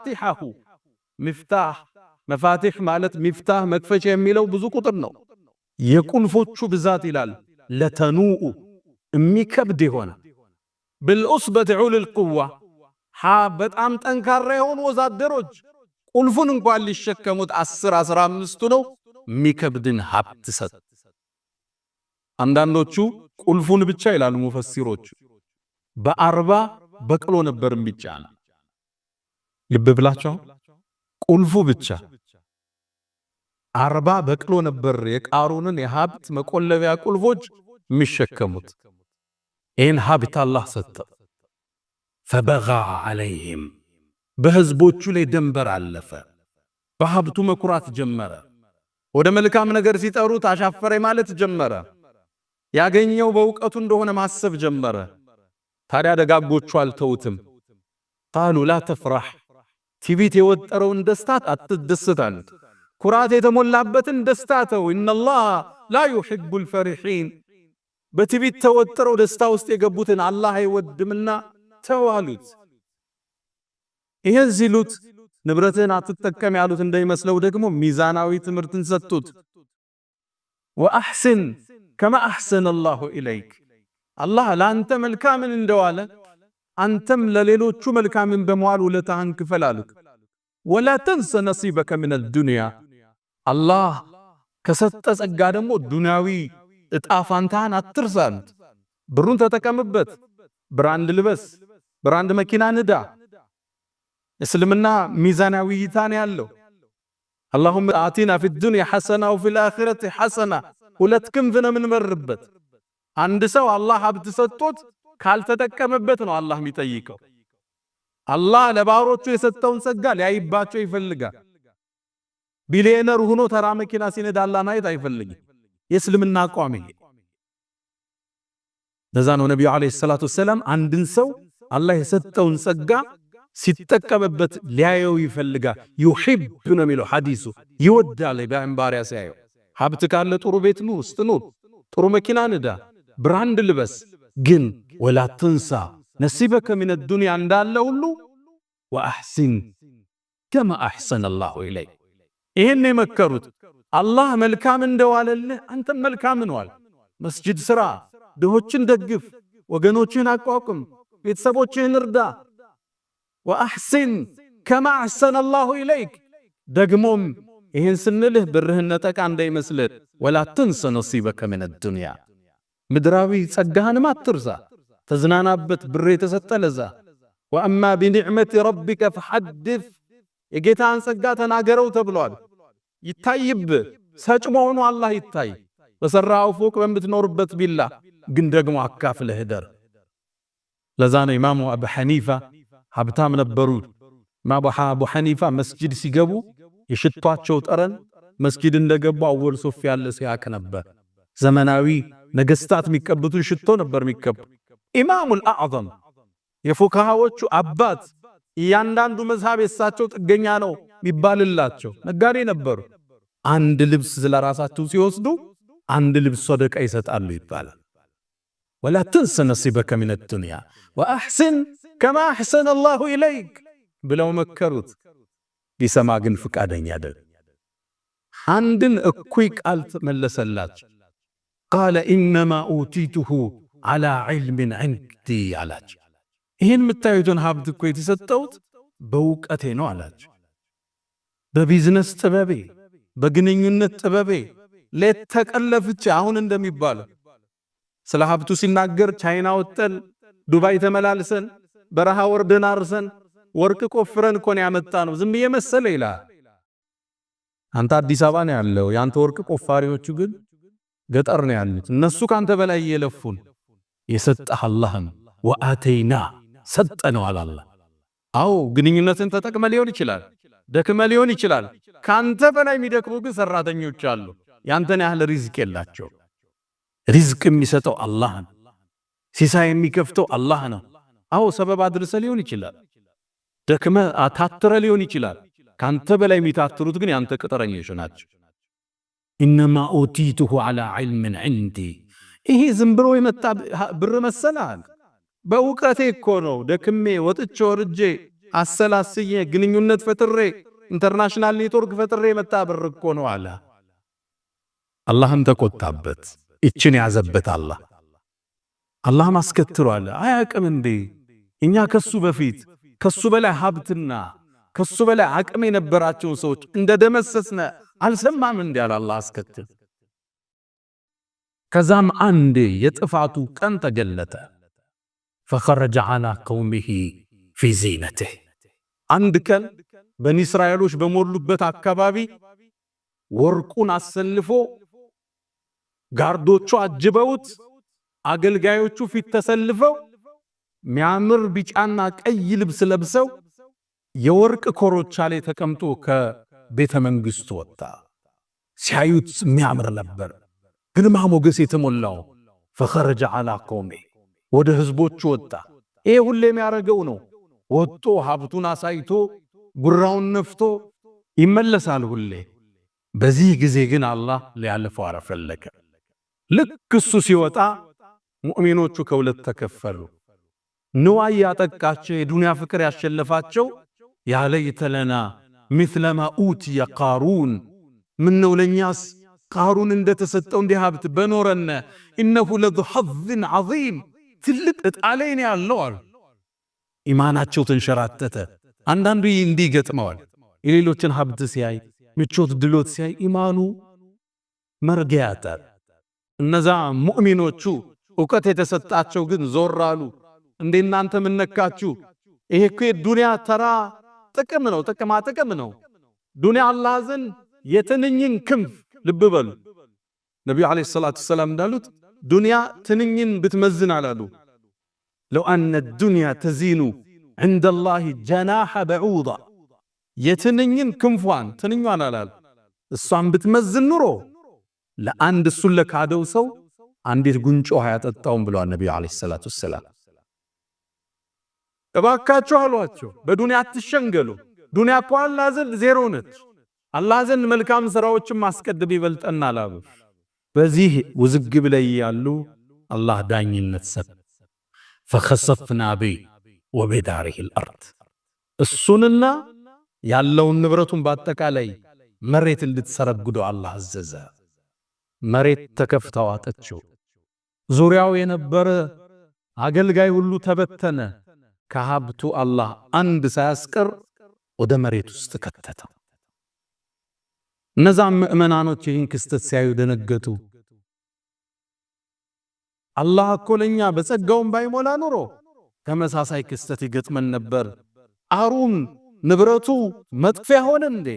መፋቲሐሁ ሚፍታህ መፋቲህ ማለት ሚፍታህ መክፈቻ የሚለው ብዙ ቁጥር ነው። የቁልፎቹ ብዛት ይላል ለተኑኡ የሚከብድ የሆነ بالعصبة أولي القوة በጣም ጠንካራ የሆኑ ወዛደሮች ቁልፉን እንኳን ሊሸከሙት 10-15 ነው የሚከብድን ሀብት ሰጥ። አንዳንዶቹ ቁልፉን ብቻ ይላሉ ሙፈሲሮች በ40 በቅሎ ነበር የሚጫና። ልብ ብላችሁ ቁልፉ ብቻ 40 በቅሎ ነበር የቃሩንን የሀብት መቆለቢያ ቁልፎች የሚሸከሙት። ይህን ሀብት አላህ ሰጠ። ፈበጋ ዐለይህም በህዝቦቹ ላይ ደንበር አለፈ። በሀብቱ መኩራት ጀመረ። ወደ መልካም ነገር ሲጠሩት አሻፈረኝ ማለት ጀመረ። ያገኘው በእውቀቱ እንደሆነ ማሰብ ጀመረ። ታዲያ ደጋጎቹ አልተውትም። ቃሉ ላ ተፍራህ ትዕቢት የወጠረውን ደስታ አትደሰት አሉት። ኩራት የተሞላበትን ደስታ ተው። ኢነላህ ላ ዩሒቡል ፈሪሒን በትዕቢት ተወጥረው ደስታ ውስጥ የገቡትን አላህ አይወድምና ተው አሉት። ይሄን ሲሉት ንብረትን አትጠቀም ያሉት እንዳይመስለው ደግሞ ሚዛናዊ ትምህርትን ሰጡት። ወአሕስን ከማ አሕሰነ አላሁ ኢለይክ አላህ ለአንተ መልካምን እንደዋለ አንተም ለሌሎቹ መልካምን በመዋል ውለታህን ክፈል አሉት። ወላ ተንሰ ነሲበከ ሚነል ዱንያ አላህ ከሰጠ ጸጋ ደግሞ ዱንያዊ እጣ ፋንታህን አትርሳ አሉት። ብሩን ተጠቀምበት፣ ብራንድ ልበስ፣ ብራንድ መኪና ንዳ። እስልምና ሚዛናዊ እይታን ያለው اللهم آتنا في الدنيا حسنة وفي الآخرة حسنة ሁለት ክንፍ ነው የምንመርበት። አንድ ሰው አላህ ሀብት ሰጥቶት ካልተጠቀመበት ነው አላህ የሚጠይቀው። አላህ ለባሮቹ የሰጠውን ጸጋ ሊያይባቸው ይፈልጋል። ቢሊየነር ሆኖ ተራ መኪና ሲነዳ አላህ ማየት አይፈልግም። የእስልምና አቋም ይሄ። ለዛ ነው ነብዩ አለይሂ ሰላቱ ወሰለም አንድን ሰው አላህ የሰጠውን ጸጋ ሲጠቀምበት ሊያየው ይፈልጋል። ይሁብ ነው የሚለው ሐዲሱ። ይወዳል ባሪያ ሲያየው። ሀብት ካለ ጥሩ ቤት ነው ውስጥ ነው፣ ጥሩ መኪና ንዳ፣ ብራንድ ልበስ። ግን ወላ ተንሳ ነሲበከ ሚነ ዱንያ እንዳለ ሁሉ ወአሕሲን ከማ አሕሰነ አላሁ ኢለይክ። ይሄን የመከሩት አላህ መልካም እንደዋለልህ አንተም መልካም ነዋል። መስጂድ ስራ፣ ድሆችን ደግፍ፣ ወገኖችን አቋቁም፣ ቤተሰቦችህን እርዳ። ወአሕሲን ከማ አሕሰነ አላሁ ኢለይክ። ደግሞም ይህን ስንልህ ብርህን ነጠቃ እንዳይመስልህ። ወላ ተንሰ ነሲበከ ሚነ ዱንያ ምድራዊ ጸጋህንም አትርሳ። ተዝናናበት፣ ብር የተሰጠ ለዛ። ወአማ ቢኒዕመቲ ረቢከ ፈሐድስ የጌታን ጸጋ ተናገረው ተብሏል። ይታይብህ፣ ሰጭ መሆኑ አላህ ይታይ። በሰራው ፎቅ በምትኖርበት ቢላ ግን ደግሞ አካፍለህ ደር። ለዛ ነው ኢማሙ አቡ ሐኒፋ ሀብታም ነበሩ። ኢማሙ አቡ ሐኒፋ መስጂድ ሲገቡ የሽቷቸው ጠረን መስጂድ እንደገቡ አወል ሶፍ ያለ ሲያክ ነበር። ዘመናዊ ነገስታት የሚቀበቱን ሽቶ ነበር የሚቀቡ። ኢማሙል አዕዘም የፉካሃዎቹ አባት እያንዳንዱ መዝሃብ የሳቸው ጥገኛ ነው የሚባልላቸው ነጋዴ ነበሩ። አንድ ልብስ ስለራሳቸው ሲወስዱ አንድ ልብስ ሰደቃ ይሰጣሉ ይባላል። ወላ ተንሰ ነሲበከ ሚነ ዱንያ ወአሕሲን ከማ አሕሰነ አላሁ ኢለይክ ብለው መከሩት። ቢሰማ ግን ፍቃደኛ አይደለም። አንድን እኩይ ቃል ተመለሰላቸው። ቃለ ኢነማ ኡቲቱሁ ዐላ ዒልሚን ዒንዲ አላቸው። ይህን የምታዩትን ሀብት እኮ የተሰጠሁት በእውቀቴ ነው አላቸው። በቢዝነስ ጥበቤ፣ በግንኙነት ጥበቤ ሌት ተቀለፍቼ አሁን እንደሚባለው ስለ ሀብቱ ሲናገር ቻይና ወጠን፣ ዱባይ ተመላልሰን፣ በረሃ ወርደን አርሰን፣ ወርቅ ቆፍረን እኮ ነው ያመጣ ነው ዝም የመሰለ ይላል። አንተ አዲስ አበባ ነው ያለው፣ ያንተ ወርቅ ቆፋሪዎቹ ግን ገጠር ነው ያሉት። እነሱ ካንተ በላይ እየለፉን። የሰጠህ አላህ ነው። ወአተይና ሰጠነው አላህ። አዎ ግንኙነትን ተጠቅመ ሊሆን ይችላል፣ ደክመ ሊሆን ይችላል። ካንተ በላይ የሚደክሙ ግን ሰራተኞች አሉ። ያንተን ያህል ሪዝቅ የላቸው። ሪዝቅ የሚሰጠው አላህ ነው። ሲሳይ የሚከፍተው አላህ ነው። አዎ ሰበብ አድርሰ ሊሆን ይችላል፣ ደክመ አታትረ ሊሆን ይችላል። ካንተ በላይ የሚታትሩት ግን ያንተ ቅጥረኞች ናቸው። ኢነማ ኡቲቱሁ ዐላ ዒልሚን ዒንዲ። ይሄ ዝም ብሎ የመጣ ብር መሰላል። በእውቀቴ እኮ ነው ደክሜ ወጥቼ ወርጄ አሰላስዬ ግንኙነት ፈጥሬ ኢንተርናሽናል ኔትወርክ ፈጥሬ መጣ ብር እኮ ነው አለ። አላህም ተቆጣበት። እችን ያዘበት አላህም አስከትሏል። አያቅም እንዴ እኛ ከሱ በፊት ከሱ በላይ ሀብትና ከሱ በላይ አቅም የነበራቸው ሰዎች እንደደመሰስነ አልሰማም እንዴ አለ አላህ አስከትል። ከዛም አንዴ የጥፋቱ ቀን ተገለጠ። فخرج على قومه في زينته አንድ ቀን በኒ እስራኤሎች በሞሉበት አካባቢ ወርቁን አሰልፎ ጋርዶቹ አጅበውት አገልጋዮቹ ፊት ተሰልፈው ሚያምር ቢጫና ቀይ ልብስ ለብሰው የወርቅ ኮሮቻ ላይ ተቀምጦ ከቤተ መንግስቱ ወጣ። ሲያዩት ሚያምር ነበር፣ ግርማ ሞገስ የተሞላው። فخرج على قومه ወደ ህዝቦቹ ወጣ። ይሄ ሁሌ የሚያረገው ነው። ወጥቶ ሀብቱን አሳይቶ ጉራውን ነፍቶ ይመለሳል ሁሌ። በዚህ ጊዜ ግን አላህ ሊያልፈው አልፈለገ። ልክ እሱ ሲወጣ ሙእሚኖቹ ከሁለት ተከፈሉ። ንዋይ ያጠቃቸው የዱንያ ፍቅር ያሸለፋቸው ያ ለይተለና مثلما أوتي قارون ምነው ለኛስ ቃሩን እንደተሰጠው እንዲህ ሀብት በኖረነ إنه لذو حظ عظيم ትልቅ እጣለኝ ነው ያለው አሉ። ኢማናቸው ተንሸራተተ። አንዳንዱ እንዲህ ገጥመዋል። የሌሎችን ሀብት ሲያይ ምቾት ድሎት ሲያይ ኢማኑ መርጊያ ያጣል። እነዛ ሙእሚኖቹ ዕውቀት የተሰጣቸው ግን ዞር አሉ። እንዴ እናንተ ምን ነካችሁ? ይሄ እኮ ዱንያ ተራ ጥቅም ነው፣ ጥቅም ነው። ዱንያ አላህ ዘንድ የትንኝን ክንፍ ልብ በሉ። ነብዩ አለይሂ ሰላቱ ሰላም እንዳሉት ዱንያ ትንኝን ብትመዝን አላሉ ለው አነ ዱንያ ተዚኑ عند الله جناح بعوضة የትንኝን ክንፏን ትንኛን አላሉ እሷን ብትመዝን ኑሮ ለአንድ እሱን ለካደው ሰው አንዲት ጉንጮ ያጠጣውን ብለዋል ነብዩ አለይሂ ሰላቱ ሰላም። እባካችሁ አሏቸው በዱንያ አትሸንገሉ። ዱንያ እኮ አላህ ዘንድ ዜሮ ነች። አላህ ዘንድ መልካም ስራዎችን ማስቀደም ይበልጠናል አሉ። በዚህ ውዝግብ ላይ ያሉ አላህ ዳኝነት ሰጠ። فخسفنا به وبداره الارض እሱንና ያለውን ንብረቱን በአጠቃላይ መሬት እንድትሰረግዱ አላህ አዘዘ። መሬት ተከፍታ ዋጠችው። ዙሪያው የነበረ አገልጋይ ሁሉ ተበተነ። ከሀብቱ አላህ አንድ ሳያስቀር ወደ መሬት ውስጥ ከተተው። እነዛም ምእመናኖች ይህን ክስተት ሲያዩ ደነገጡ። አላህ እኮ ለኛ በጸጋውን ባይሞላ ኑሮ ተመሳሳይ ክስተት ይገጥመን ነበር። ቃሩን ንብረቱ መጥፊያ ሆነ እንዴ?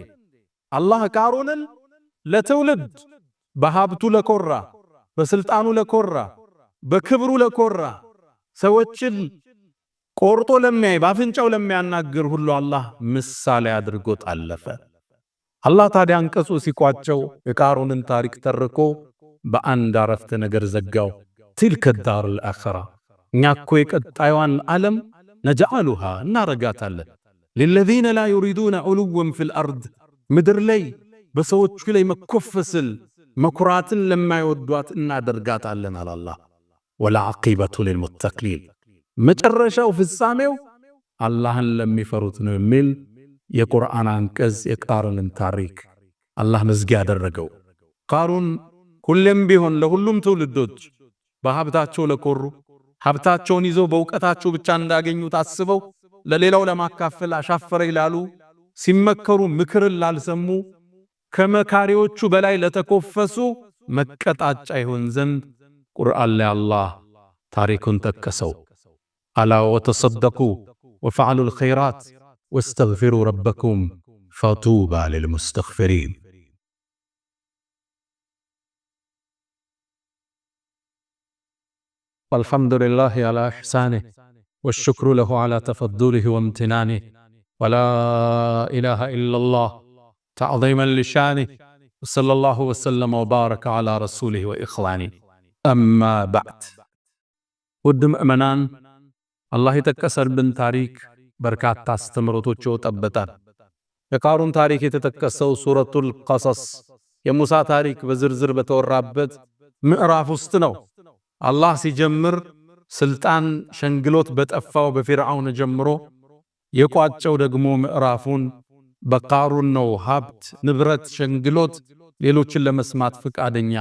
አላህ ቃሩንን ለትውልድ በሀብቱ ለኮራ፣ በስልጣኑ ለኮራ፣ በክብሩ ለኮራ ሰዎችን ቆርጦ ለሚያይ ባፍንጫው ለሚያናግር ሁሉ አላህ ምሳሌ አድርጎ ጣለፈ። አላህ ታዲያ አንቀጹ ሲቋጨው የቃሩንን ታሪክ ተርኮ በአንድ አረፍተ ነገር ዘጋው። تلك الدار الآخرة እኛ እኮ የቀጣዩን ዓለም ነጃሉሃ እናረጋታለን للذين لا يريدون علوا في الأرض ምድር ላይ በሰዎች ላይ መኮፈስል መኩራትን ለማይወዷት እናደርጋታለን አለ አላህ። والعاقبة للمتقين መጨረሻው ፍጻሜው አላህን ለሚፈሩት ነው የሚል የቁርአን አንቀጽ የቃሩንን ታሪክ አላህ መዝጊያ ያደረገው። ቃሩን ሁሌም ቢሆን ለሁሉም ትውልዶች በሀብታቸው ለኮሩ ሀብታቸውን ይዘው በእውቀታቸው ብቻ እንዳገኙ ታስበው ለሌላው ለማካፈል አሻፈረ ይላሉ ሲመከሩ ምክርን ላልሰሙ ከመካሪዎቹ በላይ ለተኮፈሱ መቀጣጫ ይሆን ዘንድ ቁርአን ላይ አላህ ታሪኩን ተከሰው። አላ ወተሰደቁ ወፈዓሉ الخيرات واستغفروا ربكم فطوبى للمستغفرين والحمد لله على إحسانه والشكر له على تفضله وامتنانه ولا إله إلا الله تعظيما لشانه وصلى الله وسلم وبارك على رسوله وإخوانه أما بعد ود مؤمنان الله يتكسر بن تاريك بركات تستمرتوچ ወጣበታል። የቃሩን ታሪክ የተጠቀሰው ሱረቱል ቀሰስ የሙሳ ታሪክ በዝርዝር በተወራበት ምዕራፍ ውስጥ ነው። አላህ ሲጀምር ስልጣን ሸንግሎት በጠፋው በፊርዓውን ጀምሮ የቋጨው ደግሞ ምዕራፉን በቃሩን ነው። ሀብት ንብረት ሸንግሎት ሌሎችን ለመስማት ፈቃደኛ